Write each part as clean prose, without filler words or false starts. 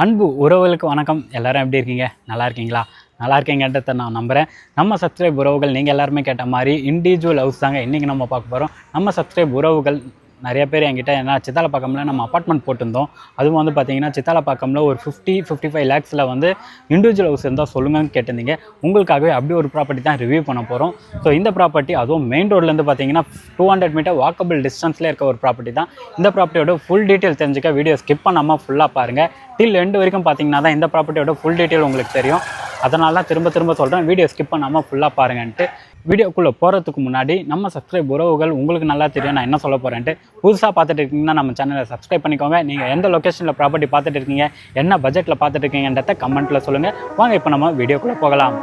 அன்பு உறவுகளுக்கு வணக்கம். எல்லாரும் எப்படி இருக்கீங்க? நல்லா இருக்கீங்களா? நல்லா இருக்கீங்கன்றத நான் நம்புகிறேன். நம்ம சப்ஸ்கிரைப் உறவுகள் நீங்கள் எல்லாருமே கேட்ட மாதிரி இண்டிவிஜுவல் ஹவுஸ் தாங்க இன்றைக்கி நம்ம பார்க்க போகிறோம். நம்ம சப்ஸ்கிரைப் உறவுகள் நிறைய பேர் என்கிட்ட என்ன சித்தாலப்பாக்கம்ல நம்ம அப்பார்ட்மெண்ட் போட்டிருந்தோம். அதுவும் வந்து பார்த்தீங்கன்னா சித்தாலப்பாக்கம்ல ஒரு 55 லேக்ஸில் வந்து இண்டிவிஜுவல் ஹவுஸ் இருந்தால் சொல்லுங்கன்னு கேட்டிருந்தீங்க. உங்களுக்காகவே அப்படி ஒரு ப்ராப்பர்ட்டி தான் ரிவ்யூ பண்ண போகிறோம். ஸோ இந்த ப்ராப்பர்ட்டி அதுவும் மெயின் ரோட்லேருந்து பார்த்தீங்கன்னா 200 மீட்டர் வாக்கபிள் டிஸ்டன்ஸில் இருக்க ஒரு ப்ராப்பர்ட்டி தான். இந்த ப்ராப்பர்ட்டியோட ஃபுல் டீட்டெயில் தெரிஞ்சுக்க வீடியோ ஸ்கிப் பண்ணாமல் ஃபுல்லாக பாருங்கள். டில் எண்டு வரைக்கும் பார்த்தீங்கன்னா தான் இந்த ப்ராப்பர்ட்டியோட ஃபுல் டீட்டெயில் உங்களுக்கு தெரியும். அதனால தான் திரும்ப சொல்கிறேன், வீடியோ ஸ்கிப் பண்ணாமல் ஃபுல்லாக பாருங்கன்ட்டு. வீடியோக்குள்ளே போகிறதுக்கு முன்னாடி நம்ம சப்ஸ்கிரைப் உறவுகள் உங்களுக்கு நல்லா தெரியும் நான் என்ன சொல்ல போகிறேன்ட்டு. புதுசாக பார்த்துட்டு இருக்கீங்கன்னா நம்ம சேனலை சப்ஸ்கிரைப் பண்ணிக்கோங்க. நீங்கள் எந்த லொக்கேஷனில் ப்ராப்பர்ட்டி பார்த்துட்டு இருக்கீங்க, என்ன பட்ஜெட்டில் பார்த்துட்டு இருக்கீங்கன்றத கமெண்ட்டில் சொல்லுங்கள். வாங்க இப்போ நம்ம வீடியோக்குள்ளே போகலாம்.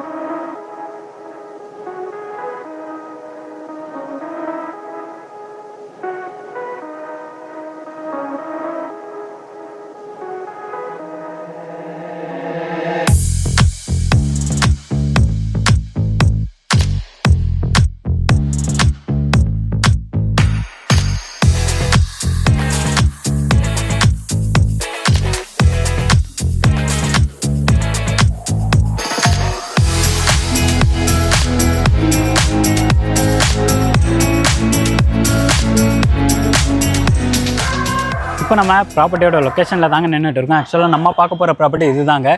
இப்போ நம்ம ப்ராப்பர்ட்டியோட லொக்கேஷனில் தாங்க நின்றுட்டு இருக்கோம். ஆக்சுவலாக நம்ம பார்க்க போகிற ப்ராப்பர்ட்டி இது தாங்க.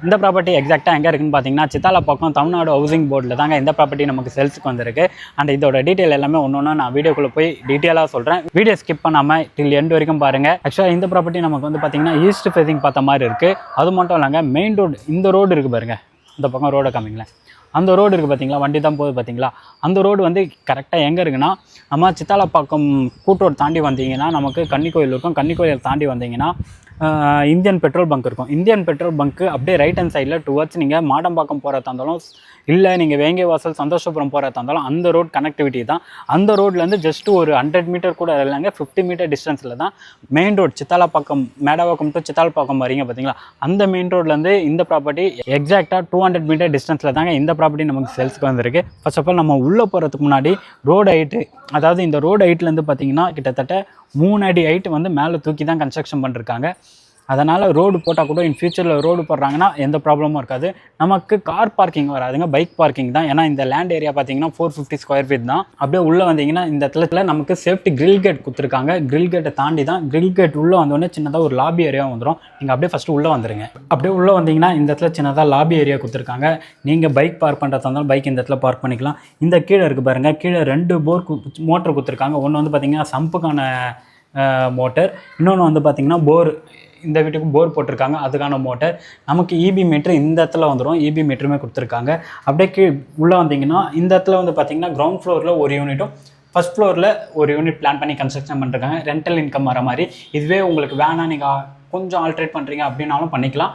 இந்த ப்ராப்பர்ட்டி எக்ஸாக்டாக எங்கே இருக்குன்னு பார்த்தீங்கன்னா சித்தாலப்பாக்கம் தமிழ்நாடு ஹவுசிங் போர்டில் தாங்க இந்த ப்ராப்பர்ட்டி நமக்கு சேல்ஸுக்கு வந்திருக்கு. அண்ட் இதோட டீட்டெயில் எல்லாமே ஒன்று நான் வீடியோக்குள்ளே போய் டீட்டெயிலாக சொல்கிறேன். வீடியோ ஸ்கிப் பண்ணாமல் டில் எண்டு வரைக்கும் பாருங்கள். ஆக்சுவலாக இந்த ப்ராப்பர்ட்டி நமக்கு வந்து பார்த்தீங்கன்னா ஈஸ்ட் ஃபேஸிங் பார்த்த மாதிரி இருக்குது. அது மட்டும் இல்லைங்க, மெயின் ரோடு இந்த ரோடு இருக்குது பாருங்கள். இந்த பக்கம் ரோடை காமிங்களேன். அந்த ரோடு இருக்குது பார்த்தீங்களா, வண்டி தான் போகுது பார்த்தீங்களா. அந்த ரோடு வந்து கரெக்டாக எங்கே இருக்குன்னா நம்ம சித்தாலப்பாக்கம் கூட்டோடு தாண்டி வந்தீங்கன்னா நமக்கு கன்னிக்கோயில் இருக்கும். கன்னிக்கோயில் தாண்டி வந்தீங்கன்னா இந்தியன் பெட்ரோல் பங்க் இருக்கும். இந்தியன் பெட்ரோல் பங்க்கு அப்படியே ரைட் ஹேண்ட் சைடில் டுவர்ட்ஸ் நீங்கள் மாடம்பாக்கம் போகிறதா இருந்தாலும் இல்லை நீங்கள் வேங்கை வாசல் சந்தோஷபுரம் போகிறதா இருந்தாலும் அந்த ரோட் கனெக்டிவிட்டி தான். அந்த ரோட்லேருந்து ஜஸ்ட் ஒரு 100 மீட்டர் கூட இல்லைங்க, 50 மீட்டர் டிஸ்டன்ஸில் தான் main road Sithalapakkam Medavakkam to Sithalapakkam வரீங்க பார்த்தீங்களா. அந்த மெயின் ரோட்லேருந்து இந்த ப்ராப்பர்ட்டி எக்ஸாக்டாக 200 மீட்டர் டிஸ்டன்ஸில் தாங்க இந்த ப்ராப்பர்ட்டி நமக்கு சேல்ஸுக்கு வந்திருக்கு. ஃபர்ஸ்ட் ஆஃப் ஆல் நம்ம உள்ளே போகிறதுக்கு முன்னாடி ரோடு ஹைட்டு, அதாவது இந்த ரோடு ஹைட்லேருந்து பார்த்தீங்கன்னா கிட்டத்தட்ட 3 அடி ஹைட்டு வந்து மேலே தூக்கி தான் கன்ஸ்ட்ரக்ஷன் பண்ணிருக்காங்க. அதனால் ரோடு போட்டால் கூட இன் ஃபியூச்சரில் ரோடு போடுறாங்கன்னா எந்த ப்ராப்ளமும் இருக்காது. நமக்கு கார் பார்க்கிங் வராதுங்க, பைக் பார்க்கிங் தான். ஏன்னா இந்த லேண்ட் ஏரியா பார்த்தீங்கன்னா 450 ஸ்கொயர் ஃபீட் தான். அப்படியே உள்ளே வந்தீங்கன்னா இந்த இடத்துல நமக்கு சேஃப்டி கிரில் கேட் கொடுத்துருக்காங்க. கிரில் கேட்டை தாண்டி தான், கிரில் கேட் உள்ளே வந்தோடனே சின்னதாக ஒரு லாபி ஏரியா வந்துடும். நீங்கள் அப்படியே ஃபஸ்ட்டு உள்ளே வந்துடுங்க. அப்படியே உள்ளே வந்தீங்கன்னா இந்த இடத்துல சின்னதாக லாபி ஏரியா கொடுத்துருக்காங்க. நீங்கள் பைக் பார்க் பண்ணுறதா இருந்தாலும் பைக் இந்த இடத்துல பார்க் பண்ணிக்கலாம். இந்த கீழே இருக்குது பாருங்கள், கீழே 2 மோட்டர் கொடுத்துருக்காங்க. ஒன்று வந்து பார்த்திங்கன்னா சம்புக்கான மோட்டர், இன்னொன்று வந்து பார்த்திங்கன்னா போர், இந்த வீட்டுக்கு போர் போட்டிருக்காங்க, அதுக்கான மோட்டர். நமக்கு இபி மீட்ரு இந்த இடத்துல வந்துடும், இபி மீட்டருமே கொடுத்துருக்காங்க. அப்படியே உள்ளே வந்தீங்கன்னா இந்த இடத்துல வந்து பார்த்திங்கன்னா கிரவுண்ட் ஃப்ளோரில் ஒரு யூனிட்டும் ஃபஸ்ட் ஃப்ளோரில் ஒரு யூனிட் பிளான் பண்ணி கன்ஸ்ட்ரக்ஷன் பண்ணிருக்காங்க. ரெண்டல் இன்கம் வர மாதிரி. இதுவே உங்களுக்கு வேணாம், நீங்கள் கொஞ்சம் ஆல்ட்ரேட் பண்ணுறீங்க அப்படின்னாலும் பண்ணிக்கலாம்.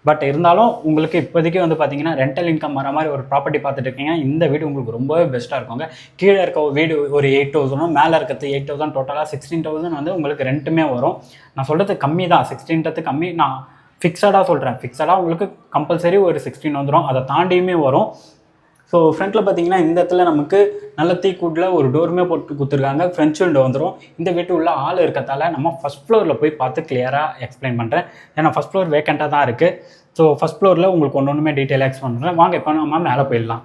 பட் இருந்தாலும் உங்களுக்கு இப்போதைக்கு வந்து பார்த்தீங்கன்னா ரெண்டல் இன்கம் வர மாதிரி ஒரு ப்ராப்பர்ட்டி பார்த்துட்டு இருக்கீங்க, இந்த வீடு உங்களுக்கு ரொம்பவே பெஸ்ட்டாக இருக்குங்க. கீழே இருக்க வீடு ஒரு 8,000, மேலே இருக்கிறது 8,000, டோட்டலாக 16,000 வந்து உங்களுக்கு ரெண்ட்டுமே வரும். நான் சொல்கிறது கம்மி தான், 16 கம்மி. நான் ஃபிக்ஸடாக சொல்கிறேன், ஃபிக்ஸடாக உங்களுக்கு கம்பல்சரி ஒரு 16 வந்துடும், அதை தாண்டியுமே வரும். ஸோ ஃப்ரண்ட்டில் பார்த்தீங்கன்னா இந்த இடத்துல நமக்கு நல்ல தீக்கூட்டில் ஒரு டோருமே போட்டு கொடுத்துருக்காங்க. ஃப்ரெஞ்ச் விண்டோ வந்துடும். இந்த வீட்டு உள்ள ஆள் இருக்கிறதால நம்ம ஃபஸ்ட் ஃப்ளோரில் போய் பார்த்து கிளியராக எக்ஸ்பிளைன் பண்ணுறேன். ஏன்னா ஃபஸ்ட் ஃப்ளோர் வேக்கண்ட்டாக தான் இருக்குது. ஸோ ஃபஸ்ட் ஃப்ளோரில் உங்களுக்கு ஒன்றுமே டீட்டெயிலாக எக்ஸ்பிளைன் பண்ணுறேன். வாங்க இப்போ நம்ம மேலே போயிடலாம்.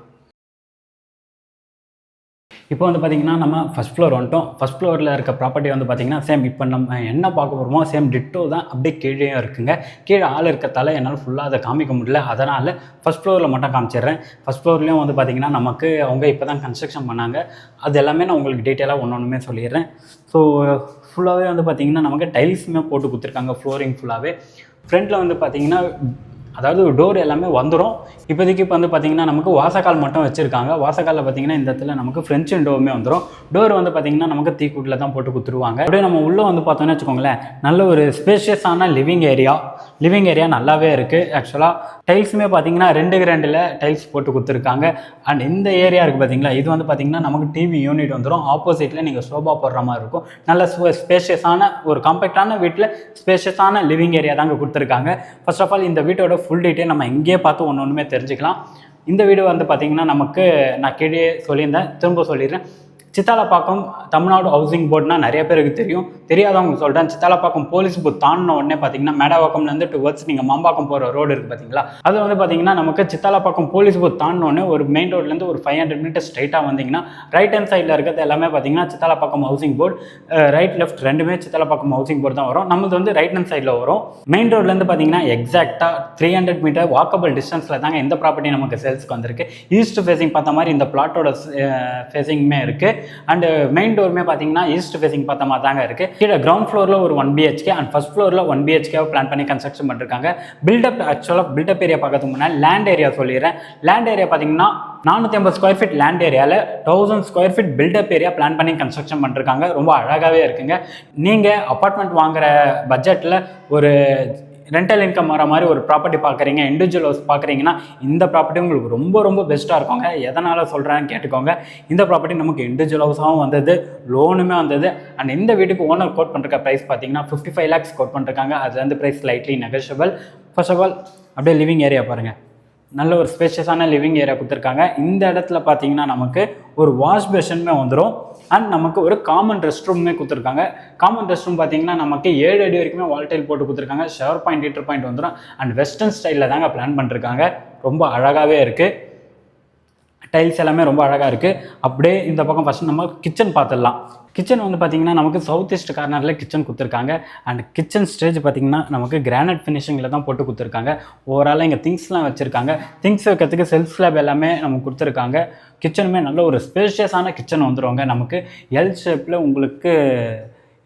இப்போ வந்து பார்த்திங்கன்னா நம்ம ஃபஸ்ட் ஃப்ளோர் வந்துட்டோம். ஃபஸ்ட் ஃப்ளோரில் இருக்க ப்ராப்பர்ட்டி வந்து பார்த்திங்கன்னா சேம் இப்போ நம்ம என்ன பார்க்க போகிறோமோ சேம் டிட்டோ தான் அப்படியே கீழேயும் இருக்குங்க. கீழே ஆள் இருக்கிறதால என்னால் ஃபுல்லாக அதை காமிக்க முடியல, அதனால் ஃபஸ்ட் ஃப்ளோரில் மட்டும் காமிச்சிடுறேன். ஃபஸ்ட் ஃப்ளோர்லேயும் வந்து பார்த்திங்கன்னா நமக்கு அவங்க இப்போ தான் கன்ஸ்ட்ரக்ஷன் பண்ணாங்க. அது எல்லாமே நான் உங்களுக்கு டீட்டெயிலாக ஒன்றுமே சொல்லிடுறேன். ஸோ ஃபுல்லாகவே வந்து பார்த்திங்கன்னா நமக்கு டைல்ஸுமே போட்டு கொடுத்துருக்காங்க, ஃப்ளோரிங் ஃபுல்லாகவே. ஃப்ரண்ட்டில் வந்து பார்த்திங்கன்னா அதாவது டோர் எல்லாமே வந்துடும். இப்போதைக்கு இப்போ வந்து பார்த்திங்கன்னா நமக்கு வாசக்கால் மட்டும் வச்சுருக்காங்க. வாசக்காலில் பார்த்திங்கன்னா இந்த இடத்துல நமக்கு ஃப்ரெஞ்ச் விண்டோவுமே வந்துடும். டோர் வந்து பார்த்திங்கன்னா நமக்கு தீக்கூட்டில் தான் போட்டு கொடுத்துருவாங்க. அப்படியே நம்ம உள்ளே வந்து பார்த்தோன்னே வச்சுக்கோங்களேன், நல்ல ஒரு ஸ்பேஷியஸான லிவிங் ஏரியா நல்லாவே இருக்குது. ஆக்சுவலாக டைல்ஸுமே பார்த்திங்கன்னா 2x2 டைல்ஸ் போட்டு கொடுத்துருக்காங்க. அண்ட் இந்த ஏரியா இருக்குது பார்த்திங்களா, இது வந்து பார்த்திங்கன்னா நமக்கு டிவி யூனிட் வந்துடும். ஆப்போசிட்டில் நீங்கள் சோபா போடுற மாதிரி இருக்கும். நல்ல ஸ்பேஷியஸான ஒரு காம்பேக்டான வீட்டில் ஸ்பேஷியஸான லிவிங் ஏரியா தாங்க கொடுத்துருக்காங்க. ஃபர்ஸ்ட் ஆஃப் ஆல் இந்த வீட்டோட ஃபுல் டீட்டெயில் நம்ம இங்கேயே பார்த்து ஒன்றுமே தெரிஞ்சுக்கலாம். இந்த வீடு வந்து பார்த்திங்கன்னா நமக்கு நான் கீழே சொல்லியிருந்தேன், திரும்ப சொல்லிடுறேன். சித்தாலப்பாக்கம் தமிழ்நாடு ஹவுசிங் போர்டுனா நிறைய பேருக்கு தெரியும். தெரியாதவங்க சொல்கிறேன். சித்தாலப்பாக்கம் போலீஸ் பூத் தாண்டின உடனே பார்த்தீங்கன்னா மேடவாக்கம்லேருந்து டுவர்ட்ஸ் நீங்கள் மாம்பாக்கம் போகிற ரோடு இருக்குது பார்த்தீங்களா, அது வந்து பார்த்தீங்கன்னா நமக்கு சித்தாலப்பாக்கம் போலீஸ் பூத் தாண்டின உடனே ஒரு மெயின் ரோட்லேருந்து ஒரு 500 மீட்டர் ஸ்ட்ரைட்டாக வந்தீங்கன்னா ரைட் ஹேண்ட் சைடில் இருக்கிறது எல்லாமே பார்த்தீங்கன்னா Sithalapakkam housing board. Right left ரெண்டுமே சித்தாலப்பாக்கம் ஹவுசிங் போர்டு தான் வரும். நம்மளது வந்து ரைட் ஹேண்ட் சைடில் வரும். மெயின் ரோட்லேருந்து பார்த்தீங்கன்னா எக்ஸாக்டாக 300 மீட்டர் வாக்கபிள் டிஸ்டன்ஸில் தாங்க இந்த ப்ராப்பர்ட்டி நமக்கு சேல்ஸ்க்கு வந்திருக்கு. ஈஸ்ட் ஃபேஸிங் பார்த்த மாதிரி இந்த பிளாட்டோட ஃபேஸிங்குமே இருக்குது. அண்ட் மெயின் டோருமே பார்த்தீங்கன்னா ஈஸ்ட் ஃபேஸிங் பார்த்த மாதிரி தாங்க இருக்குது. கீழே கிரவுண்ட் ஃப்ளோரில் ஒரு 1 BHK அண்ட் ஃபர்ஸ்ட் ஃப்ளோரில் 1 BHK பிளான் பண்ணி கன்ஸ்ட்ரக்ஷன் பண்ணிருக்காங்க. பில்டப் ஏரியா பார்க்கறதுக்கு முன்னாடி லேண்ட் ஏரியா சொல்லிடுறேன். லேண்ட் ஏரியா பார்த்தீங்கன்னா 450 ஸ்கொயர் ஃபீட் லேண்ட் ஏரியாவில் 1000 square feet built up area plan பண்ணி கன்ஸ்ட்ரக்ஷன் பண்ணிருக்காங்க. ரொம்ப அழகாகவே இருக்குங்க. நீங்கள் அப்பார்ட்மெண்ட் வாங்குற பட்ஜெட்டில் ஒரு ரெண்டல் இன்கம் வர மாதிரி ஒரு ப்ராப்பர்ட்டி பார்க்குறீங்க, இண்டிவிஜுவல் ஹவுஸ் பார்க்குறீங்கன்னா இந்த ப்ராப்பர்ட்டி உங்களுக்கு ரொம்ப ரொம்ப பெஸ்ட்டாக இருக்குங்க. எதனால் சொல்கிறேன்னு கேட்டுக்கோங்க. இந்த ப்ராப்பர்ட்டி நமக்கு இண்டிவிஜுவல் ஹவுஸாகவும் வந்தது, லோனுமே வந்தது. அண்ட் இந்த வீட்டுக்கு ஓனர் கோட் பண்ணுற ப்ரைஸ் பார்த்தீங்கன்னா 55 lakhs கோட் பண்ணிருக்காங்க. அதுலேருந்து price slightly negotiable. First of all அப்படியே லிவிங் ஏரியா பாருங்கள். நல்ல ஒரு ஸ்பேஷியஸான லிவிங் ஏரியா கொடுத்துருக்காங்க. இந்த இடத்துல பார்த்தீங்கன்னா நமக்கு ஒரு வாஷ் பேஷனுமே வந்துடும். அண்ட் நமக்கு ஒரு காமன் ரெஸ்ட் ரூமே கொடுத்துருக்காங்க. காமன் ரெஸ்ட் ரூம் பார்த்தீங்கன்னா நமக்கு 7 அடி வரைக்குமே வால் டைல் போட்டு கொடுத்துருக்காங்க. ஷவர் பாயிண்ட், ஹீட்டர் பாயிண்ட் வந்துடும். அண்ட் வெஸ்டர்ன் ஸ்டைலில் தாங்க பிளான் பண்ணிருக்காங்க. ரொம்ப அழகாகவே இருக்குது. டைல்ஸ் எல்லாமே ரொம்ப அழகாக இருக்குது. அப்படியே இந்த பக்கம் ஃபஸ்ட்டு நம்ம கிச்சன் பார்த்துடலாம். கிச்சன் வந்து பார்த்திங்கன்னா நமக்கு சவுத் ஈஸ்ட் கார்னரில் கிச்சன் கொடுத்துருக்காங்க. அண்ட் கிச்சன் ஸ்டேஜ் பார்த்திங்கன்னா நமக்கு கிரானைட் ஃபினிஷிங்கில் தான் போட்டு கொடுத்துருக்காங்க. ஓவராலாக இங்கே திங்ஸ்லாம் வச்சுருக்காங்க. திங்ஸ் வைக்கிறதுக்கு செல்ஃப் ஸ்லாப் எல்லாமே நமக்கு கொடுத்துருக்காங்க. கிச்சனுமே நல்ல ஒரு ஸ்பேஷியஸான கிச்சன் வந்துடுவாங்க. நமக்கு எல் ஷேப்பில் உங்களுக்கு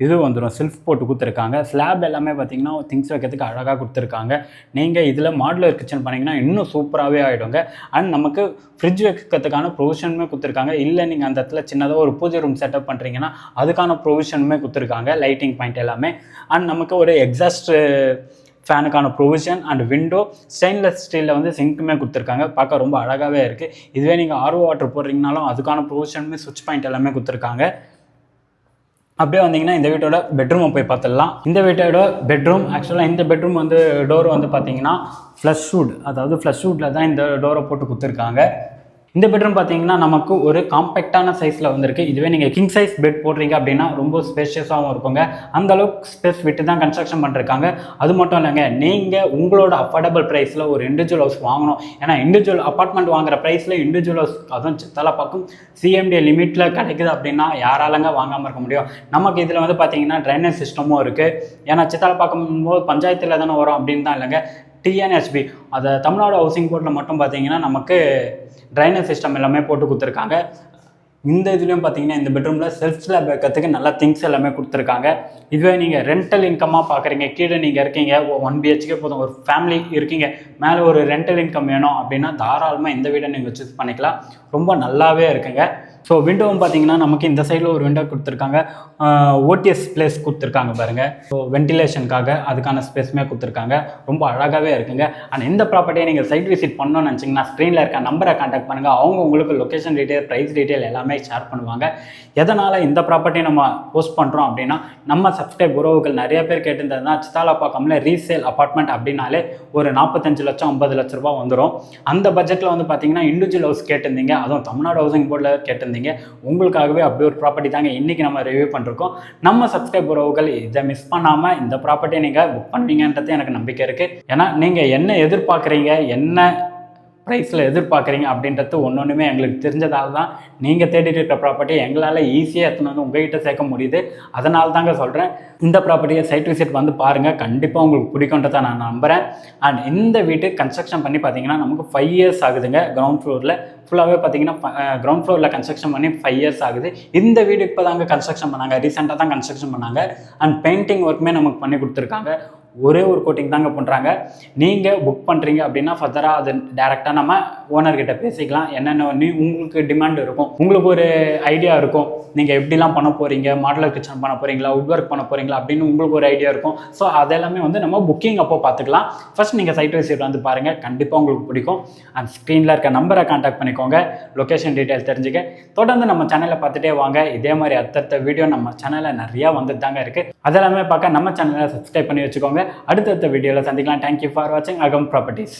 இது வந்துடும், செல்ஃப் போட்டு கொடுத்துருக்காங்க. ஸ்லாப் எல்லாமே பார்த்திங்கன்னா திங்ஸ் வைக்கிறதுக்கு அழகாக கொடுத்துருக்காங்க. நீங்கள் இதில் மாடுலர் கிச்சன் பண்ணிங்கன்னா இன்னும் சூப்பராகவே ஆகிடுங்க. அண்ட் நமக்கு ஃப்ரிட்ஜ் வைக்கிறதுக்கான ப்ரொவிஷனுமே கொடுத்துருக்காங்க. இல்லை நீங்கள் அந்த இடத்துல சின்னதாக ஒரு பூஜை ரூம் செட்டப் பண்ணுறீங்கன்னா அதுக்கான ப்ரொவிஷனுமே கொடுத்துருக்காங்க. லைட்டிங் பாயிண்ட் எல்லாமே. அண்ட் நமக்கு ஒரு எக்ஸாஸ்ட் ஃபேனுக்கான ப்ரொவிஷன் அண்ட் விண்டோ ஸ்டெயின்லெஸ் ஸ்டீலில் வந்து சிங்க்குமே கொடுத்துருக்காங்க. பார்க்க ரொம்ப அழகாகவே இருக்குது. இதுவே நீங்கள் ஆர்ஓ வாட்டர் போடுறீங்கனாலும் அதுக்கான ப்ரொவிஷனுமே சுவிட்ச் பாயிண்ட் எல்லாமே கொடுத்துருக்காங்க. அப்படியே வந்தீங்கன்னா இந்த வீட்டோட பெட்ரூமை போய் பார்த்துடலாம். இந்த வீட்டோட பெட்ரூம் ஆக்சுவலாக இந்த பெட்ரூம் வந்து டோர் வந்து பார்த்தீங்கன்னா ஃப்ளஷ் வுட், அதாவது ஃப்ளஷ் வுட்டில் தான் இந்த டோரை போட்டு கொடுத்துருக்காங்க. இந்த பெட்ரூம் பார்த்தீங்கன்னா நமக்கு ஒரு காம்பேக்டான சைஸில் வந்திருக்கு. இதுவே நீங்கள் கிங் சைஸ் பெட் போடுறீங்க அப்படின்னா ரொம்ப ஸ்பேஷியஸாகவும் இருக்குங்க. அந்த அளவுக்கு ஸ்பேஸ் விட்டு தான் கன்ஸ்ட்ரக்ஷன் பண்ணிருக்காங்க. அது மட்டும் இல்லைங்க, நீங்கள் உங்களோட அஃபோர்டபுள் ப்ரைஸில் ஒரு இண்டிவிஜுவல் ஹவுஸ் வாங்கணும். ஏன்னா இண்டிவிஜுவல் அப்பார்ட்மெண்ட் வாங்குற ப்ரைஸில் இண்டிவிஜுவல் ஹவுஸ் அதுவும் சித்தாலப்பாக்கம் CMD லிமிட்டில் கிடைக்குது அப்படின்னா யாராலங்க வாங்காமல் இருக்க முடியும். நமக்கு இதில் வந்து பார்த்தீங்கன்னா ட்ரைனேஜ் சிஸ்டமும் இருக்குது. ஏன்னா சித்தாலப்பாக்கம் போது பஞ்சாயத்தில் தானே வரும் அப்படின்னு தான் இல்லைங்க, TNHB அதை தமிழ்நாடு ஹவுசிங் போர்டில் மட்டும் பார்த்தீங்கன்னா நமக்கு ட்ரைனேஜ் சிஸ்டம் எல்லாமே போட்டு கொடுத்துருக்காங்க. இந்த இதுலேயும் பார்த்தீங்கன்னா இந்த பெட்ரூமில் செல்ஃப் ஸ்லாப் வைக்கிறதுக்கு நல்லா திங்ஸ் எல்லாமே கொடுத்துருக்காங்க. இதுவே நீங்கள் ரெண்டல் இன்கமாக பார்க்குறீங்க, கீழே நீங்கள் இருக்கீங்க 1 BHK போதும், ஒரு ஃபேமிலி இருக்கீங்க, மேலே ஒரு ரெண்டல் இன்கம் வேணும் அப்படின்னா தாராளமாக இந்த வீடை நீங்கள் சூஸ் பண்ணிக்கலாம். ரொம்ப நல்லாவே இருக்குங்க. ஸோ விண்டோவும் பார்த்தீங்கன்னா நமக்கு இந்த சைடில் ஒரு விண்டோ கொடுத்துருக்காங்க. OTS பிளேஸ் கொடுத்துருக்காங்க பாருங்கள். ஸோ வென்டிலேஷனுக்காக அதுக்கான ஸ்பேஸுமே கொடுத்துருக்காங்க. ரொம்ப அழகாகவே இருக்குங்க. அண்ட் இந்த ப்ராப்பர்ட்டியை நீங்கள் சைட் விசிட் பண்ணணும்னு நினச்சிங்கன்னா ஸ்க்ரீனில் இருக்க நம்பரை கான்டாக்ட் பண்ணுங்கள். அவங்க உங்களுக்கு லொக்கேஷன் டீட்டெயில், ப்ரைஸ் டீட்டெயில் எல்லாமே ஷேர் பண்ணுவாங்க. எதனால் இந்த ப்ராப்பர்ட்டியை நம்ம போஸ்ட் பண்ணுறோம் அப்படின்னா, நம்ம சப்ஸ்கிரைப் உறவுகள் நிறைய பேர் கேட்டிருந்ததுனா சித்தாலப்பாக்கம்ல ரீசேல் அப்பார்ட்மெண்ட் அப்படின்னாலே ஒரு 45 லட்சம் 50 லட்ச ரூபா வந்துடும். அந்த பட்ஜெட்டில் வந்து பார்த்தீங்கன்னா இண்டிவிஜுவல் ஹவுஸ் கேட்டிருந்தீங்க, அதுவும் தமிழ்நாடு ஹவுசிங் போர்டில் கேட்டிருந்தீங்க. உங்களுக்காகவே அப்படி ஒரு ப்ராப்பர்ட்டி தாங்க இன்றைக்கி நம்ம ரிவ்யூ பண்ணிருக்கோம். நம்ம சப்ஸ்கிரைப் உறவுகள் இதை மிஸ் பண்ணாமல் இந்த ப்ராப்பர்ட்டியை நீங்கள் புக் பண்ணுவீங்கன்றது எனக்கு நம்பிக்கை இருக்குது. ஏன்னா நீங்கள் என்ன எதிர்பார்க்குறீங்க, என்ன ப்ரைஸில் எதிர்பார்க்குறீங்க அப்படின்றது ஒன்றுமே எங்களுக்கு தெரிஞ்சதால் தான் நீங்கள் தேடிட்டு இருக்கிற ப்ராப்பர்ட்டியை எங்களால் ஈஸியாக எடுத்துன்னு வந்து உங்கள்கிட்ட சேர்க்க முடியுது. அதனால தாங்க சொல்கிறேன், இந்த ப்ராப்பர்ட்டியை சைட் விசிட் வந்து பாருங்கள், கண்டிப்பாக உங்களுக்கு பிடிக்குன்றதை நான் நம்புகிறேன். அண்ட் இந்த வீட்டு கன்ஸ்ட்ரக்ஷன் பண்ணி பார்த்தீங்கன்னா நமக்கு 5 years ஆகுதுங்க. கிரவுண்ட் ஃப்ளோரில் ஃபுல்லாகவே பார்த்தீங்கன்னா கிரவுண்ட் ஃப்ளோரில் கன்ஸ்ட்ரக்ஷன் பண்ணி 5 years ஆகுது. இந்த வீடு இப்போ தாங்க கன்ஸ்ட்ரக்ஷன் பண்ணாங்க, ரீசெண்டாக தான் கன்ஸ்ட்ரக்ஷன் பண்ணாங்க. அண்ட் பெயிண்டிங் ஒர்க்குமே நமக்கு பண்ணி கொடுத்துருக்காங்க. ஒரே ஒரு கோட்டிங் தாங்க பண்ணுறாங்க. நீங்கள் புக் பண்ணுறீங்க அப்படின்னா ஃபர்தராக அது டேரெக்டாக நம்ம ஓனர்கிட்ட பேசிக்கலாம். என்னென்ன உங்களுக்கு டிமாண்ட் இருக்கும், உங்களுக்கு ஒரு ஐடியா இருக்கும், நீங்கள் எப்படிலாம் பண்ண போகிறீங்க, மாடலர் கிச்சன் பண்ண போகிறீங்களா, வுட் ஒர்க் பண்ண போகிறீங்களா அப்படின்னு உங்களுக்கு ஒரு ஐடியா இருக்கும். ஸோ அதெல்லாமே வந்து நம்ம புக்கிங் அப்போ பார்த்துக்கலாம். ஃபர்ஸ்ட் நீங்கள் சைட் விசிட் வந்து பாருங்கள், கண்டிப்பாக உங்களுக்கு பிடிக்கும். அண்ட் ஸ்க்ரீனில் இருக்க நம்பரை கான்டாக்ட் பண்ணிக்கோங்க, லொக்கேஷன் டீட்டெயில் தெரிஞ்சுக்க. தொடர்ந்து நம்ம சேனலை பார்த்துட்டே வாங்க. இதே மாதிரி அடுத்தடுத்த வீடியோ நம்ம சேனலில் நிறையா வந்துட்டு தாங்க இருக்குது. அதெல்லாமே பார்க்க நம்ம சேனலை சப்ஸ்கிரைப் பண்ணி வச்சுக்கோங்க. அடுத்தடுத்த வீடியோவில் சந்திக்கலாம். தேங்க்யூ ஃபார் வாட்சிங் அகம் ப்ராப்பர்ட்டிஸ்.